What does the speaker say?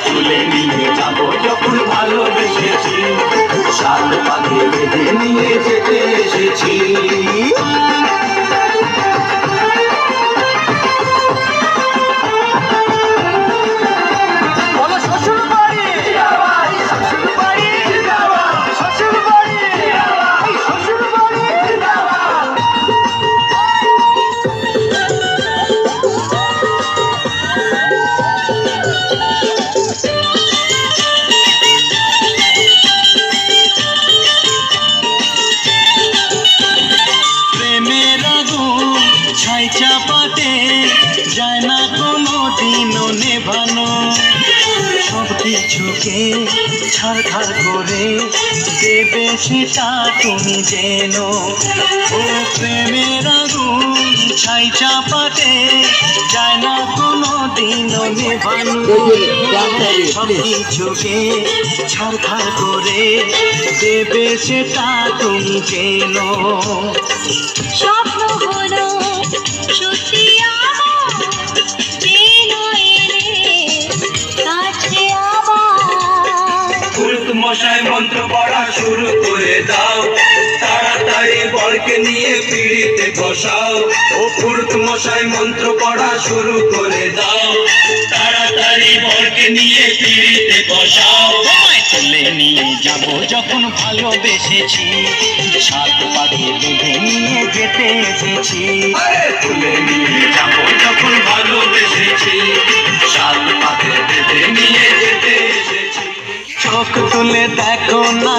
তুলে নিয়ে যাবো যখন ভালোবেসেছি, সাত পাকে বেঁধে নিয়ে যেতে এসেছি। ছাই চাপাতে যায় না কোনো দিনও নেভানো, সব কিছুকে ছাড়খাড় করে দেবে সেটা তুমি যেন। ও প্রেমের আগুন ছাই চাপাতে যায় না কোনো দিনও নেভানো, সব কিছুকে ছাড়খাড় করে দেবে সেটা তুমি যেন। স্বপ্ন হলো সত্যি আমার, যেন এলে কাছে আবার। পুরুত মশাই মন্ত্র পড়া শুরু করে দাও, তাড়াতাড়ি বরকে নিয়ে পিড়িতে বসাও। ও পুরুত মশাই মন্ত্র পড়া শুরু করে দাও, তাড়াতাড়ি বরকে নিয়ে পিড়িতে বসাও। তুলে নিয়ে যাব যখন ভালোবেসেছি, সাত পাকে বেঁধে নিয়ে যেতে এসেছি। তুলে নিয়ে যাব যখন ভালোবেসেছি, সাত পাকে বেঁধে নিয়ে যেতে এসেছি। চোখ তুলে দেখো না